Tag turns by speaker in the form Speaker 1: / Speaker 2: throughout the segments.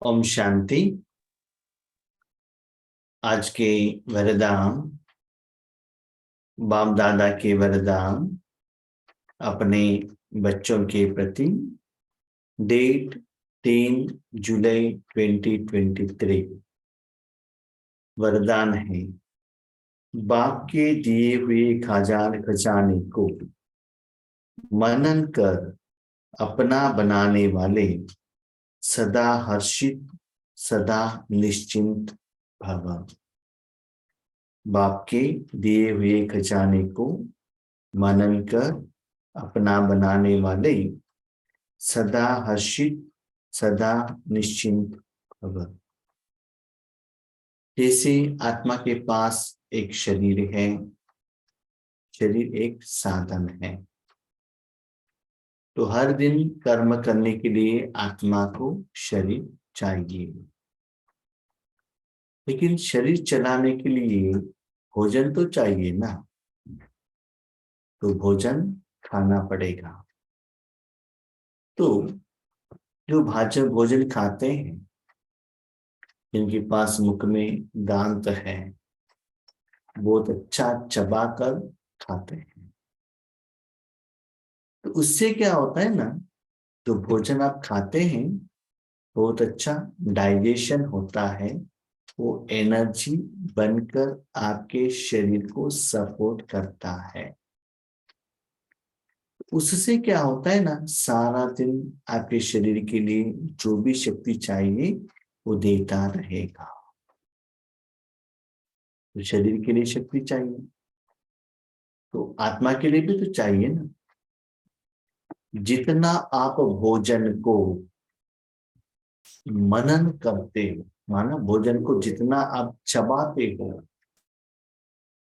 Speaker 1: ओम शांति। आज के वरदान, बाप दादा के वरदान अपने बच्चों के प्रति। डेट 3 जुलाई 2023। वरदान है, बाप के दिए हुए खजाने को मनन कर अपना बनाने वाले सदा हर्षित, सदा निश्चिंत भव। बाप के दिए हुए खजाने को मनन कर अपना बनाने वाले सदा हर्षित, सदा निश्चिंत भव। जैसे आत्मा के पास एक शरीर है, शरीर एक साधन है, तो हर दिन कर्म करने के लिए आत्मा को शरीर चाहिए। लेकिन शरीर चलाने के लिए भोजन तो चाहिए ना, तो भोजन खाना पड़ेगा। तो जो भोजन खाते हैं, जिनके पास मुख में दांत है, बहुत अच्छा चबा कर खाते हैं। तो उससे क्या होता है ना, जो भोजन आप खाते हैं बहुत अच्छा डाइजेशन होता है, वो एनर्जी बनकर आपके शरीर को सपोर्ट करता है। उससे क्या होता है ना, सारा दिन आपके शरीर के लिए जो भी शक्ति चाहिए वो देता रहेगा। तो शरीर के लिए शक्ति चाहिए, तो आत्मा के लिए भी तो चाहिए ना। जितना आप भोजन को मनन करते हो, माना भोजन को जितना आप चबाते हो,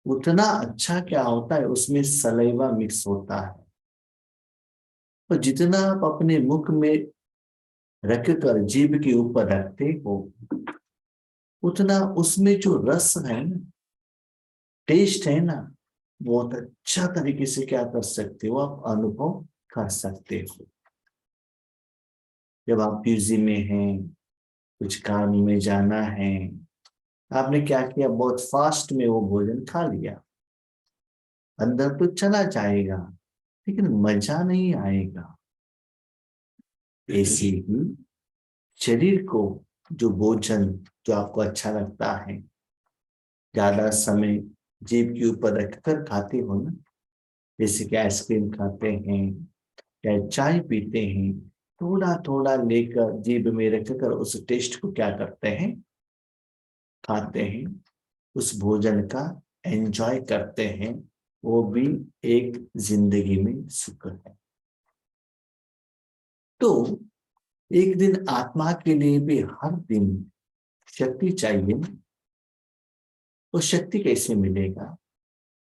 Speaker 1: उतना अच्छा क्या होता है, उसमें सलाइवा मिक्स होता है। तो जितना आप अपने मुख में रखकर जीभ के ऊपर रखते हो, उतना उसमें जो रस है ना, टेस्ट है ना, बहुत अच्छा तरीके से क्या कर सकते हो, आप अनुभव कर सकते हो। जब आप पीजी में हैं, कुछ काम में जाना है, आपने क्या किया, बहुत फास्ट में वो भोजन खा लिया, अंदर तो चला जाएगा लेकिन मजा नहीं आएगा। ऐसे ही शरीर को जो भोजन जो आपको अच्छा लगता है, ज्यादा समय जीभ के ऊपर रखकर खाते हो ना, जैसे कि आइसक्रीम खाते हैं या चाय पीते हैं, थोड़ा थोड़ा लेकर जीभ में रखकर उस टेस्ट को क्या करते हैं, खाते हैं, उस भोजन का एंजॉय करते हैं। वो भी एक जिंदगी में सुख है। तो एक दिन आत्मा के लिए भी हर दिन शक्ति चाहिए ना। वो शक्ति कैसे मिलेगा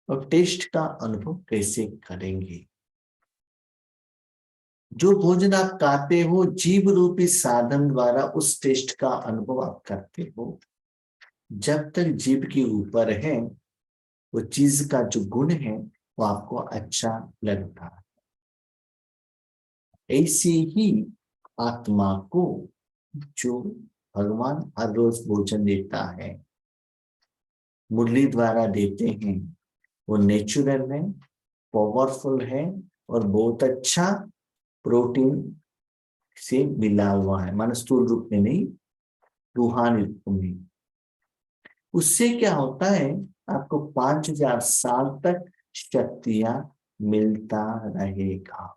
Speaker 1: और टेस्ट का अनुभव कैसे करेंगे? जो भोजन आप खाते हो, जीव रूपी साधन द्वारा उस टेस्ट का अनुभव आप करते हो। जब तक जीभ के ऊपर है, वो चीज का जो गुण है वो आपको अच्छा लगता है। ऐसे ही आत्मा को जो भगवान हर रोज भोजन देता है, मुरली द्वारा देते हैं, वो नेचुरल है, पावरफुल है और बहुत अच्छा प्रोटीन से मिला हुआ है, मानो स्थूल रूप में नहीं, रूहानी रूप में। उससे क्या होता है, आपको 5000 साल तक शक्तियां मिलता रहेगा।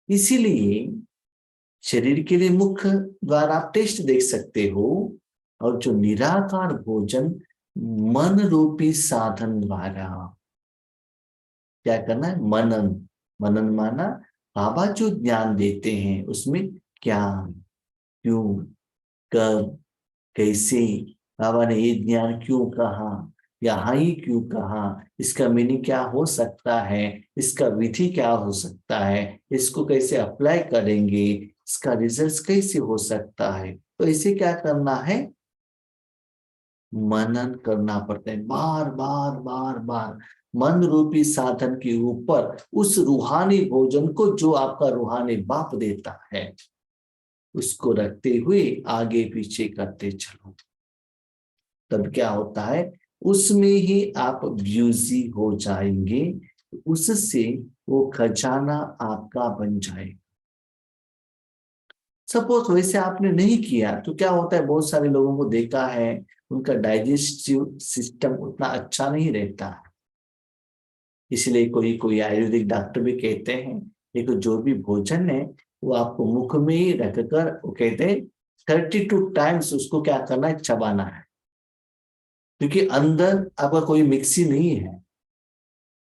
Speaker 1: इसीलिए शरीर के लिए मुख द्वारा आप टेस्ट देख सकते हो, और जो निराकार भोजन मन रूपी साधन द्वारा क्या करना है, मनन। मनन माना बाबा जो ज्ञान देते हैं उसमें क्या, क्यों, कब, कैसे, बाबा ने ये ज्ञान क्यों कहा, यहाँ ही क्यों कहा, इसका मीनिंग क्या हो सकता है, इसका विधि क्या हो सकता है, इसको कैसे अप्लाई करेंगे, इसका रिजल्ट कैसे हो सकता है। तो इसे क्या करना है, मनन करना पड़ता है, बार बार बार बार मन रूपी साधन के ऊपर उस रूहानी भोजन को जो आपका रूहानी बाप देता है। उसको रखते हुए आगे पीछे करते चलो। तब क्या होता है, उसमें ही आप ब्यूजी हो जाएंगे, उससे वो खजाना आपका बन जाए। सपोज वैसे आपने नहीं किया तो क्या होता है, बहुत सारे लोगों को देखा है उनका डाइजेस्टिव सिस्टम उतना अच्छा नहीं रहता है। इसलिए कोई कोई आयुर्वेदिक डॉक्टर भी कहते हैं देखो जो भी भोजन है वो आपको मुख में ही रखकर, वो कहते हैं 32 टाइम्स उसको क्या करना है, चबाना है। क्योंकि अंदर आपका कोई मिक्सी नहीं है।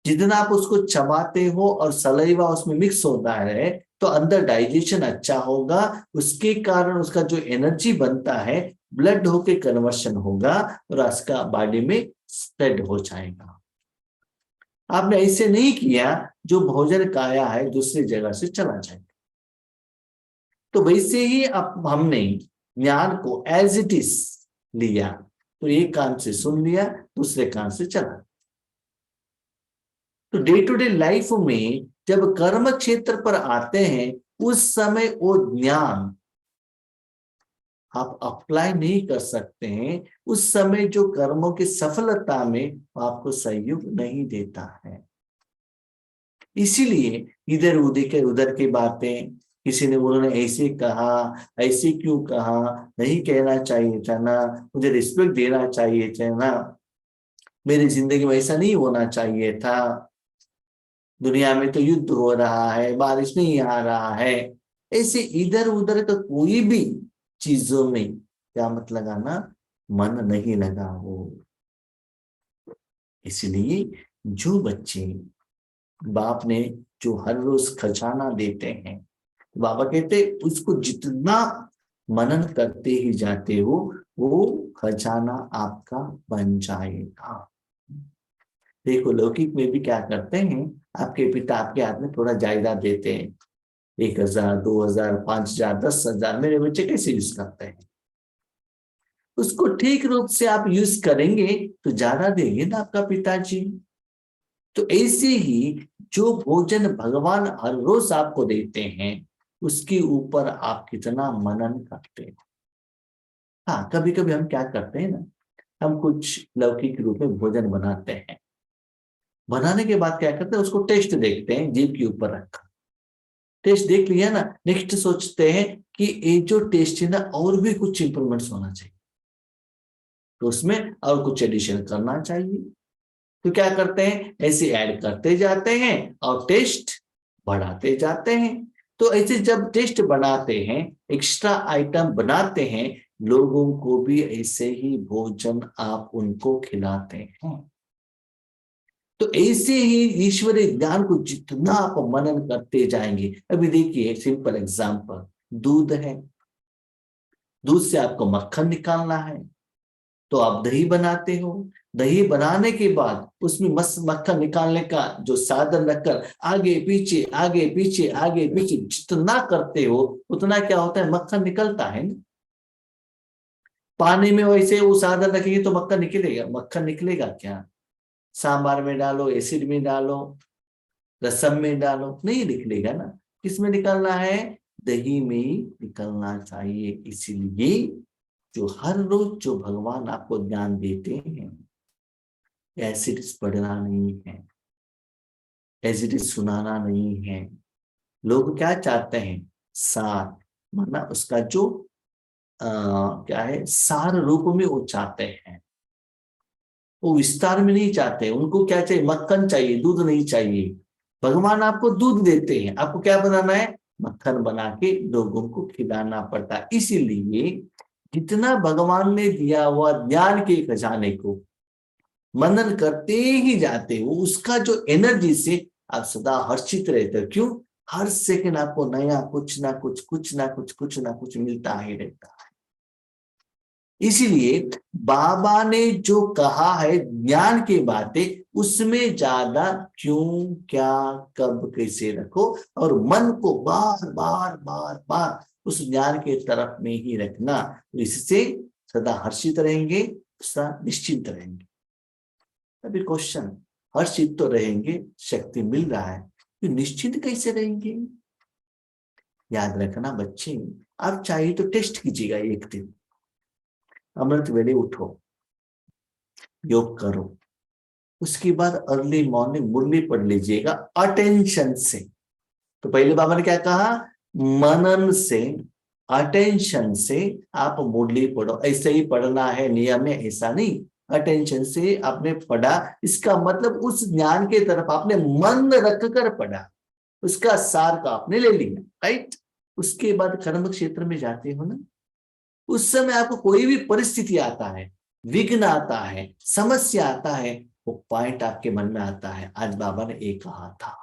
Speaker 1: जितना आप उसको चबाते हो और सलाइवा उसमें मिक्स होता है तो अंदर डाइजेशन अच्छा होगा, उसके कारण उसका जो एनर्जी बनता है ब्लड होके कन्वर्शन होगा और उसका बॉडी में स्प्रेड हो जाएगा। आपने ऐसे नहीं किया, जो भोजन खाया है दूसरी जगह से चला जाएगा। तो वैसे ही अब हमने ज्ञान को एज इट इज लिया, तो एक कान से सुन लिया, दूसरे कान से चला। तो डे टू डे लाइफ में जब कर्म क्षेत्र पर आते हैं उस समय वो ज्ञान आप अप्लाई नहीं कर सकते हैं। उस समय जो कर्मों की सफलता में आपको सहयोग नहीं देता है। इसीलिए इधर उधर के उधर की बातें, किसी ने उन्होंने ऐसे कहा, ऐसे क्यों कहा, नहीं कहना चाहिए था ना, मुझे रिस्पेक्ट देना चाहिए था ना, मेरी जिंदगी में ऐसा नहीं होना चाहिए था, दुनिया में तो युद्ध हो रहा है, बारिश नहीं आ रहा है। ऐसे इधर उधर का कोई भी चीजों में क्या मत लगाना, मन नहीं लगा हो। इसलिए जो बच्चे बाप ने जो हर रोज खजाना देते हैं, बाबा कहते उसको जितना मनन करते ही जाते हो वो खजाना आपका बन जाएगा। देखो लौकिक में भी क्या करते हैं, आपके पिता आपके हाथ में थोड़ा जायदाद देते हैं, 1,000 2,000 5,000 10,000, मेरे बच्चे कैसे यूज करते हैं, उसको ठीक रूप से आप यूज करेंगे तो ज्यादा देंगे ना आपका पिताजी। तो ऐसे ही जो भोजन भगवान हर रोज आपको देते हैं उसके ऊपर आप कितना मनन करते हैं। हाँ कभी कभी हम क्या करते हैं ना, हम कुछ लौकिक रूप में भोजन बनाते हैं, बनाने के बाद क्या करते हैं उसको टेस्ट देखते हैं, जीभ के ऊपर रखा, टेस्ट देख लिया ना, नेक्स्ट सोचते हैं कि ये जो टेस्ट है ना और भी कुछ इंप्रूवमेंट्स होना चाहिए, तो उसमें और कुछ एडिशन करना चाहिए। तो क्या करते हैं, ऐसे ऐड करते जाते हैं और टेस्ट बढ़ाते जाते हैं। तो ऐसे जब टेस्ट बनाते हैं, एक्स्ट्रा आइटम बनाते हैं, लोगों को भी ऐसे ही भोजन आप उनको खिलाते हैं। तो ऐसे ही ईश्वरीय ज्ञान को जितना आप मनन करते जाएंगे, अभी देखिए सिंपल एग्जांपल, दूध है, दूध से आपको मक्खन निकालना है तो आप दही बनाते हो, दही बनाने के बाद उसमें मस्त मक्खन निकालने का जो साधन रखकर आगे पीछे आगे पीछे आगे पीछे जितना करते हो उतना क्या होता है, मक्खन निकलता है ना। पानी में वैसे वो साधन रखेंगे तो मक्खन निकलेगा, मक्खन निकलेगा क्या, सांबार में डालो, एसिड में डालो, रसम में डालो, नहीं निकलेगा ना। किसमें निकलना है, दही में ही निकलना चाहिए। इसीलिए जो हर रोज जो भगवान आपको ज्ञान देते हैं, एसिड पढ़ना नहीं है, एसिड सुनाना नहीं है। लोग क्या चाहते हैं, सार, मतलब उसका जो क्या है सार रूप में वो चाहते हैं, वो विस्तार में नहीं चाहते। उनको क्या चाहिए, मक्खन चाहिए, दूध नहीं चाहिए। भगवान आपको दूध देते हैं, आपको क्या बनाना है, मक्खन बना के लोगों को खिलाना पड़ता है। इसीलिए जितना भगवान ने दिया हुआ ज्ञान के खजाने को मनन करते ही जाते हो, उसका जो एनर्जी से आप सदा हर्षित रहते हो। क्यों, हर सेकंड आपको नया कुछ ना कुछ कुछ ना कुछ कुछ ना कुछ मिलता ही रहता है। इसीलिए बाबा ने जो कहा है ज्ञान की बातें, उसमें ज्यादा क्यों क्या कब कैसे रखो, और मन को बार बार बार बार उस ज्ञान के तरफ में ही रखना। इससे सदा हर्षित रहेंगे, सदा निश्चिंत रहेंगे। अभी क्वेश्चन, हर्षित तो रहेंगे, शक्ति मिल रहा है, तो निश्चिंत कैसे रहेंगे। याद रखना बच्चे, आप चाहिए तो टेस्ट कीजिएगा एक दिन, अमृत वेले उठो, योग करो, उसके बाद अर्ली मॉर्निंग मुरली पढ़ लीजिएगा अटेंशन से। तो पहले बाबा ने क्या कहा, मनन से, अटेंशन से आप मुरली पढ़ो। ऐसे ही पढ़ना है नियम है ऐसा नहीं, अटेंशन से आपने पढ़ा, इसका मतलब उस ज्ञान के तरफ आपने मन रख कर पढ़ा, उसका सार का आपने ले लिया, राइट। उसके बाद कर्म क्षेत्र में जाते हो ना, उस समय आपको कोई भी परिस्थिति आता है, विघ्न आता है, समस्या आता है, वो पॉइंट आपके मन में आता है, आज बाबा ने एक कहा था,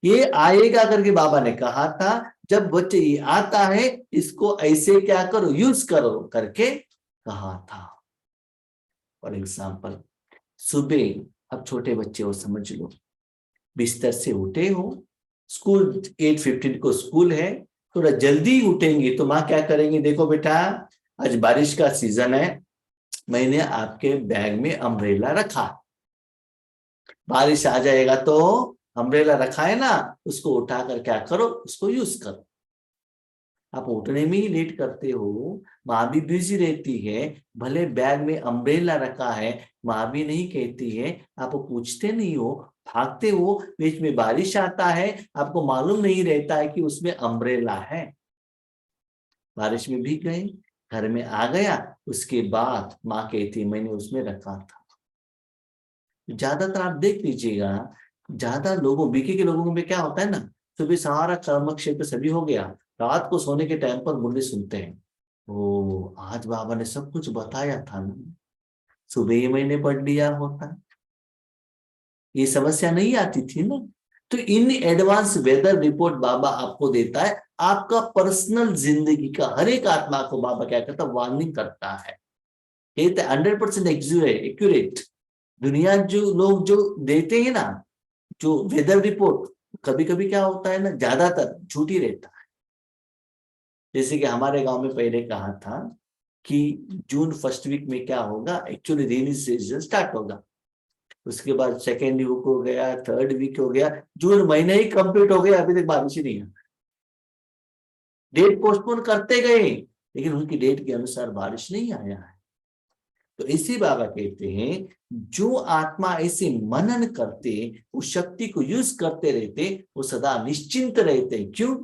Speaker 1: ये आएगा करके बाबा ने कहा था, जब बच्चे ये आता है इसको ऐसे क्या करो, यूज करो करके कहा था। फॉर एग्जाम्पल, सुबह अब छोटे बच्चे हो समझ लो, बिस्तर से उठे हो, स्कूल 8:15 को स्कूल है, थोड़ा जल्दी उठेंगे तो माँ क्या करेंगे, देखो बेटा आज बारिश का सीजन है, मैंने आपके बैग में अम्ब्रेला रखा, बारिश आ जाएगा तो अम्ब्रेला रखा है ना, उसको उठाकर क्या करो, उसको यूज करो। आप उठने में ही लेट करते हो, माँ भी बिजी रहती है, भले बैग में अम्ब्रेला रखा है, माँ भी नहीं कहती है, आप पूछते नहीं हो, भागते हो, बीच में बारिश आता है, आपको मालूम नहीं रहता है कि उसमें अम्ब्रेला है, बारिश में भीग गए, घर में आ गया, उसके बाद माँ कहती मैंने उसमें रखा था। ज्यादातर आप देख लीजिएगा, ज्यादा लोगों बीके के लोगों में क्या होता है ना, सुबह सारा कर्म क्षेत्र सभी हो गया, रात को सोने के टाइम पर मुरली सुनते हैं, ओ आज बाबा ने सब कुछ बताया था ना, सुबह ही मैंने पढ़ लिया होता, ये समस्या नहीं आती थी ना। तो इन एडवांस वेदर रिपोर्ट बाबा आपको देता है, आपका पर्सनल जिंदगी का हर एक आत्मा को बाबा क्या करता है, वार्निंग करता है, कहते 100% एक्यूरेट। दुनिया जो लोग जो देते हैं ना, जो वेदर रिपोर्ट, कभी कभी क्या होता है ना, ज्यादातर झूठी रहता है। जैसे कि हमारे गांव में पहले कहा था कि जून फर्स्ट वीक में क्या होगा, एक्चुअली रेनी सीजन स्टार्ट होगा, उसके बाद सेकेंड वीक हो गया, थर्ड वीक हो गया, जून महीने ही कंप्लीट हो गया, अभी तक बारिश ही नहीं है। डेट पोस्टपोन करते गए, लेकिन उनकी डेट के अनुसार बारिश नहीं आया है। तो इसी बाबा कहते हैं, जो आत्मा ऐसे मनन करते, उस शक्ति को यूज करते रहते, वो सदा निश्चिंत रहते। क्यों,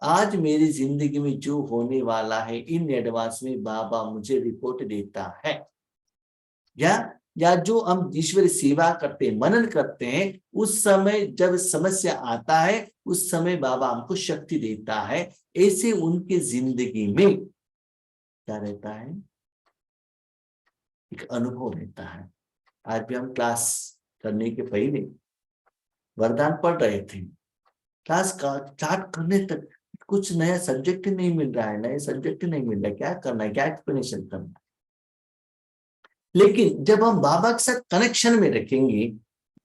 Speaker 1: आज मेरी जिंदगी में जो होने वाला है इन एडवांस में बाबा मुझे रिपोर्ट देता है। या जो हम ईश्वरी सेवा करते, मनन करते हैं, उस समय जब समस्या आता है, उस समय बाबा हमको शक्ति देता है। ऐसे उनके जिंदगी में क्या रहता है, एक अनुभव रहता है। आज भी हम क्लास करने के पहले वरदान पढ़ रहे थे, क्लास का स्टार्ट करने तक कुछ नया सब्जेक्ट नहीं मिल रहा है, नए सब्जेक्ट नहीं मिल रहा है, क्या करना है, क्या एक्सप्लेनेशन करना है। लेकिन जब हम बाबा के साथ कनेक्शन में रखेंगे,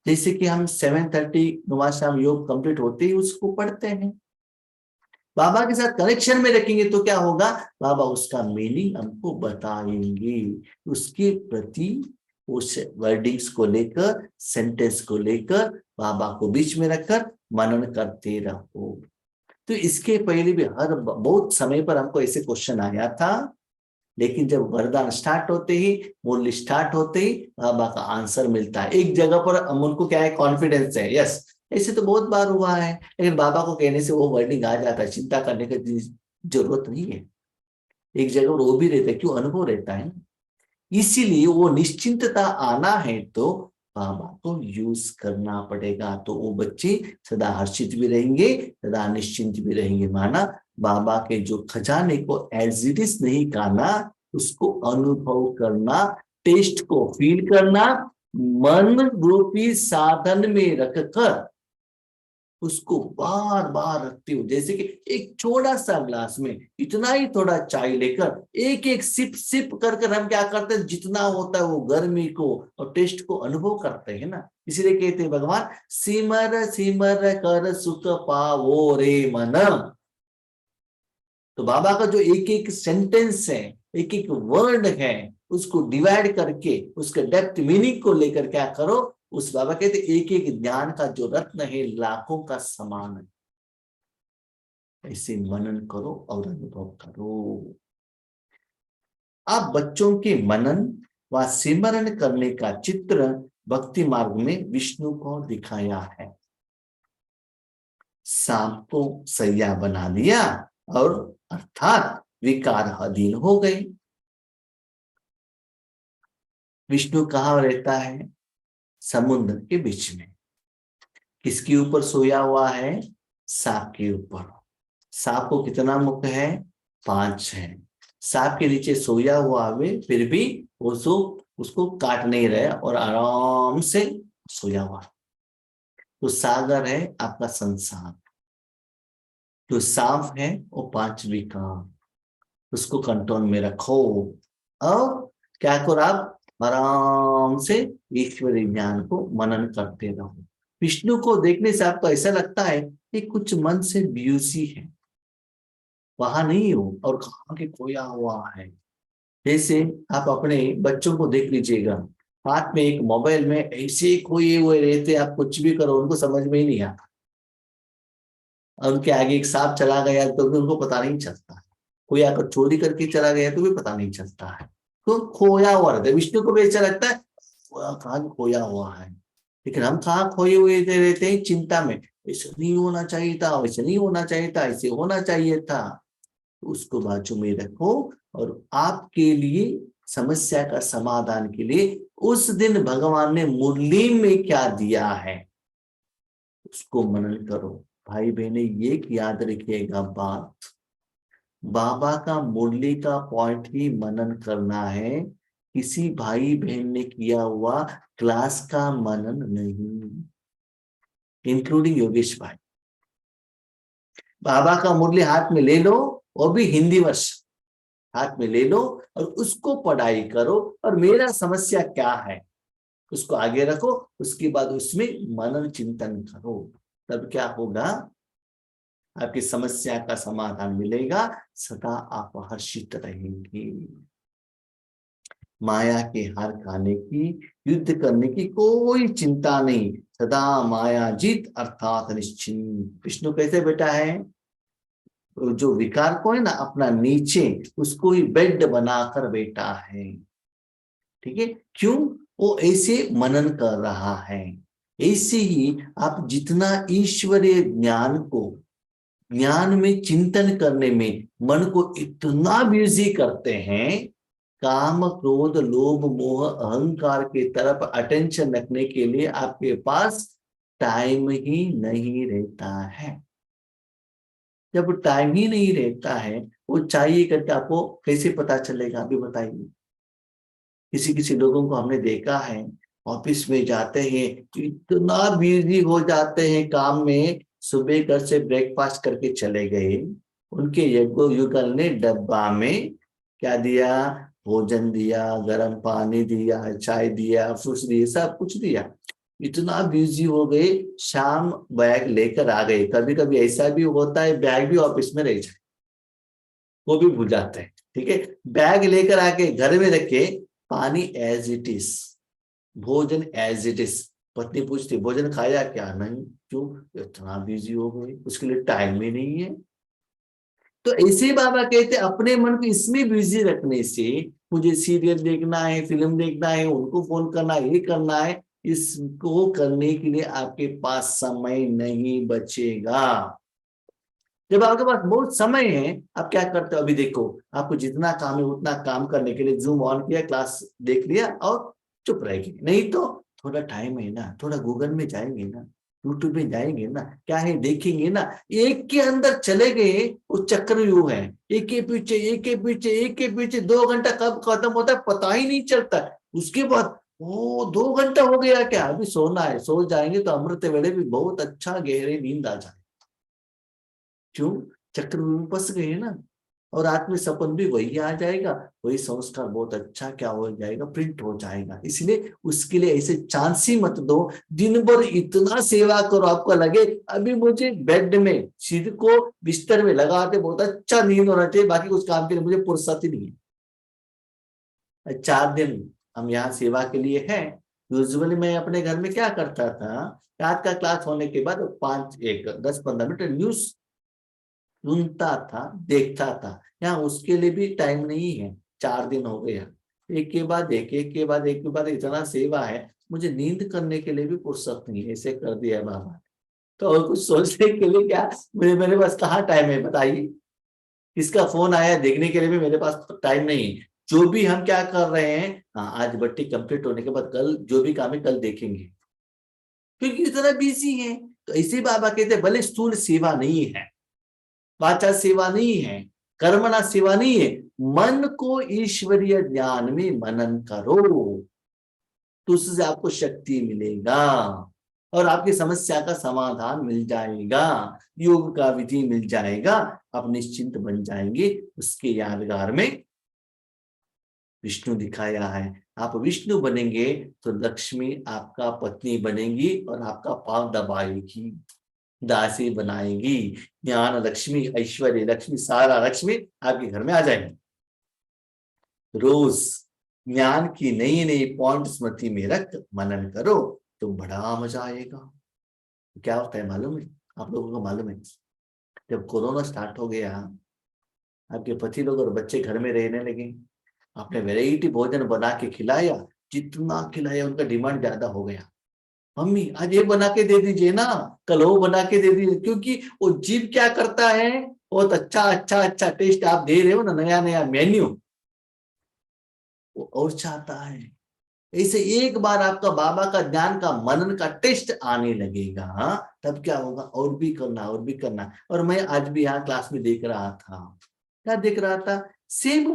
Speaker 1: जैसे कि हम 7:30 नुमा शाम योग कंप्लीट होते ही उसको पढ़ते हैं, बाबा के साथ कनेक्शन में रखेंगे तो क्या होगा, बाबा उसका मीनिंग हमको बताएंगे, उसके प्रति उस वर्डिंग्स को लेकर, सेंटेंस को लेकर बाबा को बीच में रखकर मनन करते रहो। तो इसके पहले भी हर बहुत समय पर हमको ऐसे क्वेश्चन आया था, लेकिन जब वरदान स्टार्ट होते ही, मूल्य स्टार्ट होते ही बाबा का आंसर मिलता है। एक जगह पर हम उनको क्या है, कॉन्फिडेंस है, यस, ऐसे तो बहुत बार हुआ है, लेकिन बाबा को कहने से वो वर्डिंग आ जाता है, चिंता करने की जरूरत नहीं है। एक जगह पर वो भी रहता है, क्यों, अनुभव रहता है। इसीलिए वो निश्चिंतता आना है तो बाबा को यूज करना पड़ेगा, तो वो बच्चे सदा हर्षित भी रहेंगे, सदा निश्चिंत भी रहेंगे। माना बाबा के जो खजाने को एज इट इज नहीं खाना, उसको अनुभव करना, टेस्ट को फील करना, मन रूपी साधन में रखकर उसको बार बार रखते हो। जैसे कि एक छोटा सा ग्लास में इतना ही थोड़ा चाय लेकर एक एक सिप सिप कर कर हम क्या करते हैं, जितना होता है वो गर्मी को और टेस्ट को अनुभव करते हैं ना। इसीलिए कहते हैं भगवान, सिमर सिमर कर सुख पावो रे मन। तो बाबा का जो एक एक सेंटेंस है, एक एक वर्ड है, उसको डिवाइड करके उसके डेप्थ मीनिंग को लेकर क्या करो, उस बाबा कहते एक एक ज्ञान का जो रत्न है लाखों का समान है। ऐसे मनन करो और अनुभव करो। आप बच्चों के मनन व सिमरन करने का चित्र भक्ति मार्ग में विष्णु को दिखाया है। सांप को सैया बना दिया और अर्थात विकार अधीन हो गए। विष्णु कहाँ रहता है? समुद्र के बीच में। किसके ऊपर सोया हुआ है? सांप के ऊपर। सांप को कितना मुख है? 5 है। सांप के नीचे सोया हुआ है, फिर भी वो सो उसको काट नहीं रहा और आराम से सोया हुआ। तो सागर है आपका संसार, जो सांप है वो 5 विकार, उसको कंट्रोल में रखो और क्या करो, आप आराम से ईश्वरी ज्ञान को मनन करते रहो। विष्णु को देखने से आपको ऐसा लगता है कि कुछ मन से ब्यूसी है, वहां नहीं हो और कहाँ के खोया हुआ है। जैसे आप अपने बच्चों को देख लीजिएगा, हाथ में एक मोबाइल में ऐसे खोए हुए रहते, आप कुछ भी करो उनको समझ में ही नहीं आता। और उनके आगे एक सांप चला गया तो भी उनको पता नहीं चलता है, कोई आकर चोरी करके चला गया तो भी पता नहीं चलता है। तो खोया हुआ रहता है। विष्णु को भी ऐसा लगता है कहाँ खोया हुआ है, लेकिन हम कहाँ खोए हुए रहते हैं? चिंता में, ऐसा नहीं होना चाहिए था, वैसे नहीं होना चाहिए था, ऐसे होना चाहिए था। तो उसको बाजू में रखो और आपके लिए समस्या का समाधान के लिए उस दिन भगवान ने मुरली में क्या दिया है उसको मनन करो। भाई बहने ये याद रखिएगा बात, बाबा का मुरली का पॉइंट ही मनन करना है, किसी भाई बहन ने किया हुआ क्लास का मनन नहीं, इंक्लूडिंग योगेश भाई। बाबा का मुरली हाथ में ले लो, वो भी हिंदी वर्ष हाथ में ले लो और उसको पढ़ाई करो और मेरा समस्या क्या है उसको आगे रखो, उसके बाद उसमें मनन चिंतन करो। तब क्या होगा, आपकी समस्या का समाधान मिलेगा, सदा आप हर्षित रहेंगे। माया के हार खाने की, युद्ध करने की कोई चिंता नहीं, सदा माया जीत अर्थात निश्चिंत। विष्णु कैसे बैठा है? जो विकार को है ना अपना नीचे, उसको ही बेड बनाकर बैठा है। ठीक है, क्यों? वो ऐसे मनन कर रहा है। ऐसे ही आप जितना ईश्वरीय ज्ञान को, ज्ञान में चिंतन करने में मन को इतना बिजी करते हैं, काम क्रोध लोभ मोह अहंकार के तरफ अटेंशन रखने के लिए आपके पास टाइम ही नहीं रहता है। जब टाइम ही नहीं रहता है, वो चाहिए करके आपको कैसे पता चलेगा अभी बताइए। किसी किसी लोगों को हमने देखा है, ऑफिस में जाते हैं इतना बिजी हो जाते हैं काम में, सुबह घर से ब्रेकफास्ट करके चले गए, उनके युगल ने डब्बा में क्या दिया? भोजन दिया, गर्म पानी दिया, चाय दिया, फ्रूट्स दिए, सब कुछ दिया। इतना बिजी हो गए, शाम बैग लेकर आ गए। कभी कभी ऐसा भी होता है बैग भी ऑफिस में रह जाए, वो भी भूल जाते हैं। ठीक है, बैग लेकर आके घर में रखे, पानी एज इट इज, भोजन एज इट इज। पत्नी पूछती भोजन खाया क्या? नहीं। क्यों? इतना बिजी हो गई, उसके लिए टाइम ही नहीं है। तो ऐसे बाबा कहते अपने मन को इसमें बिजी रखने से, मुझे सीरियल देखना है, फिल्म देखना है, उनको फोन करना है, ये करना है, इसको करने के लिए आपके पास समय नहीं बचेगा। जब आपके पास बहुत समय है, आप क्या करते हो? अभी देखो, आपको जितना काम है उतना काम करने के लिए जूम ऑन किया, क्लास देख लिया और चुप रह गए। नहीं तो थोड़ा टाइम है ना, थोड़ा गूगल में जाएंगे ना, यूट्यूब में जाएंगे ना, क्या है देखेंगे ना, एक के अंदर चले गए। वो चक्रव्यूह है, एक के पीछे एक के पीछे एक के पीछे, 2 घंटा कब खत्म होता है पता ही नहीं चलता। उसके बाद वो 2 घंटा हो गया क्या, अभी सोना है, सो जाएंगे तो अमृत वेले भी बहुत अच्छा गहरी नींद आ जाए। क्यों? चक्रव्यूह में फंस गए ना। और रात में सपन भी वही आ जाएगा, वही संस्कार बहुत अच्छा क्या हो जाएगा, प्रिंट हो जाएगा। इसलिए उसके लिए ऐसे चांस ही मत दो। दिन भर इतना सेवा करो, आपको लगे अभी मुझे बेड में सिर को बिस्तर में लगाते बहुत अच्छा नींद होना चाहिए, बाकी कुछ काम के लिए मुझे फुर्सत ही नहीं है। 4 दिन हम यहाँ सेवा के लिए हैं। यूजुअली मैं अपने घर में क्या करता था, रात का क्लास होने के बाद 5 एक 10-15 मिनट न्यूज सुनता था, देखता था। यहाँ उसके लिए भी टाइम नहीं है, 4 दिन हो गया, एक के बाद एक, एक के बाद एक के बाद इतना सेवा है, मुझे नींद करने के लिए भी फुर्सत नहीं है, ऐसे कर दिया बाबा ने। तो और कुछ सोचने के लिए क्या, मेरे पास कहाँ टाइम है बताइए। किसका फोन आया देखने के लिए भी मेरे पास टाइम नहीं है। जो भी हम क्या कर रहे हैं, हाँ आज बट्टी कंप्लीट होने के बाद कल जो भी काम है कल देखेंगे, क्योंकि इतना बिजी है। तो इसी बाबा कहते हैं भले स्थूल सेवा नहीं है, वाचा सेवा नहीं है, कर्मणा सेवा नहीं है, मन को ईश्वरीय ज्ञान में मनन करो, तो उससे आपको शक्ति मिलेगा और आपकी समस्या का समाधान मिल जाएगा, योग का विधि मिल जाएगा, आप निश्चिंत बन जाएंगे। उसके यादगार में विष्णु दिखाया है, आप विष्णु बनेंगे तो लक्ष्मी आपका पत्नी बनेगी और आपका पांव दबाएगी, दासी बनाएगी। ज्ञान लक्ष्मी, ऐश्वर्य लक्ष्मी, सारा लक्ष्मी आपके घर में आ जाएंगे। रोज ज्ञान की नई नई पॉइंट स्मृति में रख मनन करो तो बड़ा मजा आएगा। क्या होता है मालूम है, आप लोगों को मालूम है, जब कोरोना स्टार्ट हो गया, आपके पति लोग और बच्चे घर में रहने लगे, आपने वैरायटी भोजन बना के खिलाया, जितना खिलाया उनका डिमांड ज्यादा हो गया। मम्मी आज ये बना के दे दीजिए ना, कल वो बना के दे दीजिए, क्योंकि वो जीव क्या करता है, बहुत अच्छा अच्छा अच्छा टेस्ट आप दे रहे हो ना, नया नया मेन्यू, वो और चाहता है। ऐसे एक बार आपका बाबा का ज्ञान का मनन का टेस्ट आने लगेगा, तब क्या होगा, और भी करना और भी करना। और मैं आज भी यहाँ क्लास में देख रहा था, क्या देख रहा था, सेम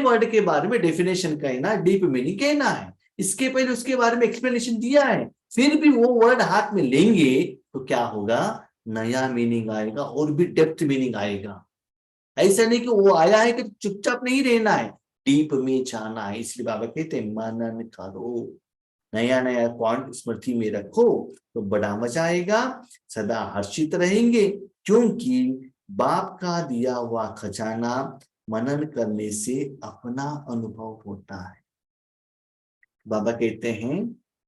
Speaker 1: वर्ड के बारे में डेफिनेशन कहना, डीप मीनिंग कहना है, इसके पहले उसके बारे में एक्सप्लेनेशन दिया है, फिर भी वो वर्ड हाथ में लेंगे तो क्या होगा, नया मीनिंग आएगा और भी डेप्थ मीनिंग आएगा। ऐसा नहीं कि वो आया है कि चुपचाप नहीं रहना है, डीप में जाना है। इसलिए बाबा कहते हैं मनन करो, नया नया पॉइंट स्मृति में रखो तो बड़ा मजा आएगा, सदा हर्षित रहेंगे, क्योंकि बाप का दिया हुआ खजाना मनन करने से अपना अनुभव होता है। बाबा कहते हैं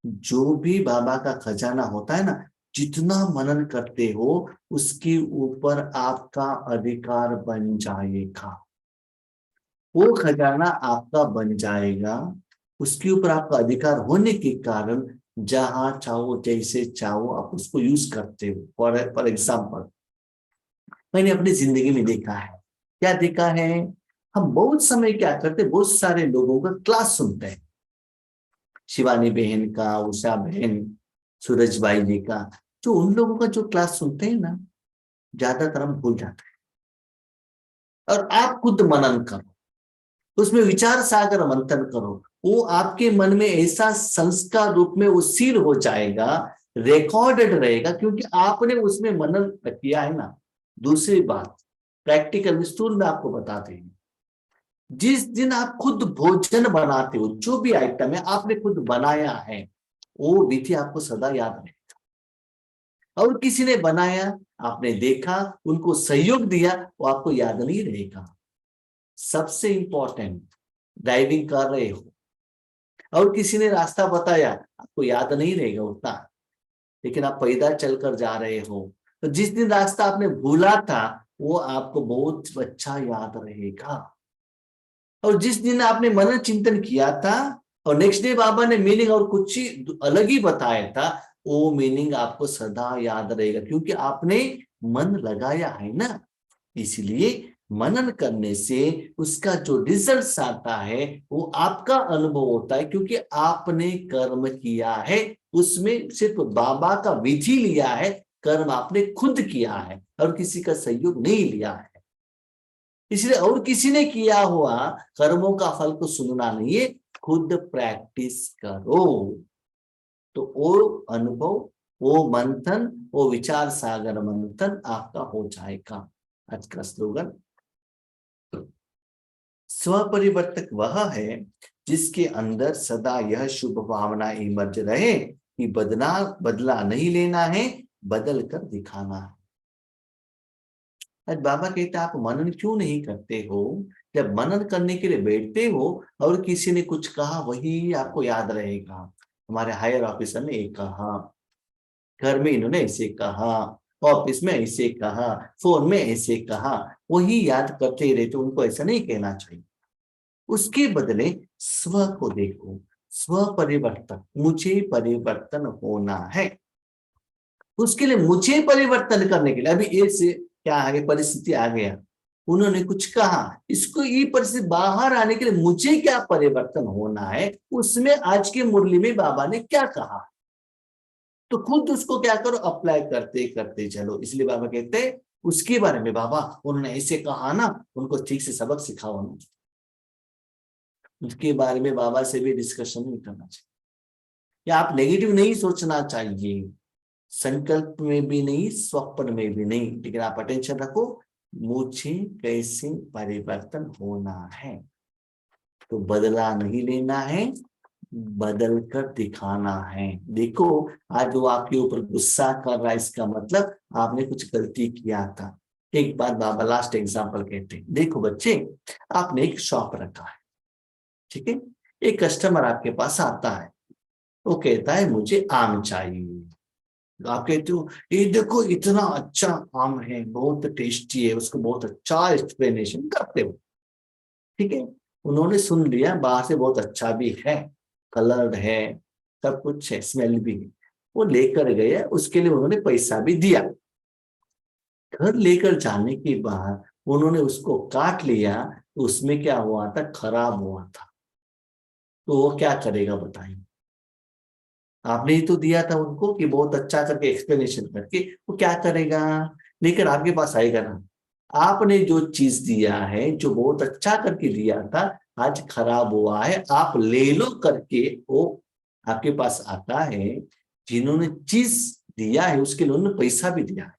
Speaker 1: जो भी बाबा का खजाना होता है ना, जितना मनन करते हो उसके ऊपर आपका अधिकार बन जाएगा, वो खजाना आपका बन जाएगा, उसके ऊपर आपका अधिकार होने के कारण जहां चाहो जैसे चाहो आप उसको यूज करते हो। फॉर एग्जाम्पल मैंने अपनी जिंदगी में देखा है, क्या देखा है, हम बहुत समय क्या करते, बहुत सारे लोगों का क्लास सुनते हैं, शिवानी बहन का, उषा बहन, सूरज भाई जी का, जो उन लोगों का जो क्लास सुनते हैं ना, ज्यादातर हम भूल जाते हैं। और आप खुद मनन करो, उसमें विचार सागर मंथन करो, वो आपके मन में ऐसा संस्कार रूप में वो सील हो जाएगा, रिकॉर्डेड रहेगा, क्योंकि आपने उसमें मनन किया है ना। दूसरी बात, प्रैक्टिकल स्टूल में आपको बताते हैं, जिस दिन आप खुद भोजन बनाते हो, जो भी आइटम है आपने खुद बनाया है, वो विधि आपको सदा याद रहेगा। और किसी ने बनाया, आपने देखा, उनको सहयोग दिया, वो आपको याद नहीं रहेगा। सबसे इंपॉर्टेंट, ड्राइविंग कर रहे हो और किसी ने रास्ता बताया, आपको याद नहीं रहेगा उतना, लेकिन आप पैदल चलकर जा रहे हो, तो जिस दिन रास्ता आपने भूला था वो आपको बहुत अच्छा याद रहेगा। और जिस दिन आपने मनन चिंतन किया था और नेक्स्ट डे बाबा ने मीनिंग और कुछ ही अलग ही बताया था, वो मीनिंग आपको सदा याद रहेगा, क्योंकि आपने मन लगाया है ना। इसलिए मनन करने से उसका जो रिजल्ट आता है वो आपका अनुभव होता है, क्योंकि आपने कर्म किया है, उसमें सिर्फ बाबा का विधि लिया है, कर्म आपने खुद किया है और किसी का सहयोग नहीं लिया है। इसलिए और किसी ने किया हुआ कर्मों का फल को सुनना नहीं है, खुद प्रैक्टिस करो तो वो अनुभव, वो मंथन, वो विचार सागर मंथन आपका हो जाएगा। आज का स्लोगन, स्वपरिवर्तक वह है जिसके अंदर सदा यह शुभ भावना इमर्ज रहे कि बदला नहीं लेना है, बदल कर दिखाना है। आज बाबा कहते आप मनन क्यों नहीं करते हो, जब मनन करने के लिए बैठते हो और किसी ने कुछ कहा वही आपको याद रहेगा। हमारे हायर ऑफिसर ने एक कहा, घर में इन्होंने ऐसे कहा, ऑफिस में ऐसे कहा, फोन में ऐसे कहा, वही याद करते रहते, उनको ऐसा नहीं कहना चाहिए। उसके बदले स्व को देखो, स्व परिवर्तन, मुझे परिवर्तन होना है। उसके लिए मुझे परिवर्तन करने के लिए अभी एक से क्या आगे परिस्थिति आ गया, उन्होंने कुछ कहा, इसको ये परिस्थिति बाहर आने के लिए मुझे क्या परिवर्तन होना है, उसमें आज की मुरली में बाबा ने क्या कहा, तो खुद उसको क्या करो, अप्लाई करते करते चलो। इसलिए बाबा कहते हैं उसके बारे में, बाबा उन्होंने ऐसे कहा ना, उनको ठीक से सबक सिखाओ ना। उसके बारे में बाबा से भी डिस्कशन नहीं करना चाहिए, या आप नेगेटिव नहीं सोचना चाहिए, संकल्प में भी नहीं, स्वप्न में भी नहीं, लेकिन आप अटेंशन रखो, मुझे कैसे परिवर्तन होना है। तो बदला नहीं लेना है, बदल कर दिखाना है। देखो आज वो आपके ऊपर गुस्सा कर रहा है, इसका मतलब आपने कुछ गलती किया था। एक बात बाबा लास्ट एग्जांपल कहते हैं, देखो बच्चे, आपने एक शॉप रखा है, ठीक है, एक कस्टमर आपके पास आता है, वो कहता है मुझे आम चाहिए। आप कहते हो ये देखो इतना अच्छा आम है, बहुत टेस्टी है, उसको बहुत अच्छा एक्सप्लेनेशन करते हो, ठीक है। उन्होंने सुन लिया, बाहर से बहुत अच्छा भी है, कलर्ड है, सब कुछ है, स्मेल भी है, वो लेकर गए, उसके लिए उन्होंने पैसा भी दिया। घर लेकर जाने के बाद उन्होंने उसको काट लिया, तो उसमें क्या हुआ था, खराब हुआ था। तो वो क्या करेगा बताइए, आपने ही तो दिया था उनको कि बहुत अच्छा करके एक्सप्लेनेशन करके, वो क्या करेगा, लेकर आपके पास आएगा ना। आपने जो चीज दिया है, जो बहुत अच्छा करके दिया था, आज खराब हुआ है, आप ले लो करके वो आपके पास आता है। जिन्होंने चीज दिया है उसके लिए उन्होंने पैसा भी दिया है,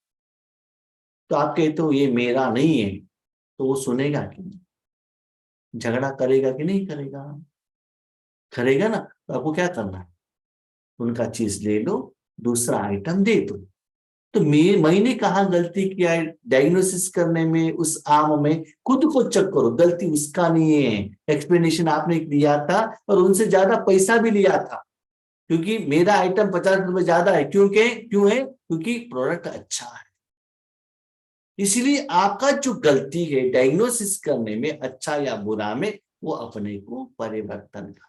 Speaker 1: तो आप कहते हो ये मेरा नहीं है, तो वो सुनेगा कि नहीं, झगड़ा करेगा कि नहीं करेगा, करेगा ना। तो आपको क्या करना है, उनका चीज ले लो, दूसरा आइटम दे दो। तो मैंने कहा गलती किया है डायग्नोसिस करने में, उस आम में खुद को चेक करो, गलती उसका नहीं है, एक्सप्लेनेशन आपने दिया था और उनसे ज्यादा पैसा भी लिया था, क्योंकि मेरा आइटम 50 रुपए ज्यादा है, क्यों है, क्योंकि प्रोडक्ट अच्छा है। इसलिए आपका जो गलती है डायग्नोसिस करने में, अच्छा या बुरा में, वो अपने को परिवर्तन कर,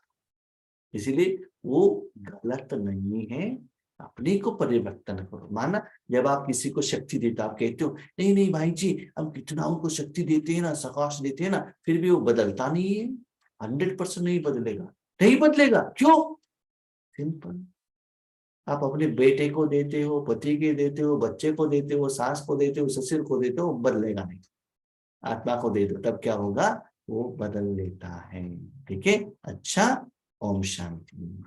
Speaker 1: इसलिए वो गलत नहीं है, अपने को परिवर्तन करो। माना जब आप किसी को शक्ति देते हो, आप कहते हो नहीं नहीं भाई जी, हम कितना उनको शक्ति देते हैं ना, सकाश देते हैं ना, फिर भी वो बदलता नहीं है, 100% नहीं बदलेगा, नहीं बदलेगा, क्यों, सिंपल, आप अपने बेटे को देते हो, पति के देते हो, बच्चे को देते हो, सास को देते हो, ससुर को देते हो, बदलेगा नहीं। आत्मा को दे दो, तब क्या होगा, वो बदल लेता है। ठीक है, अच्छा, ओम शांति।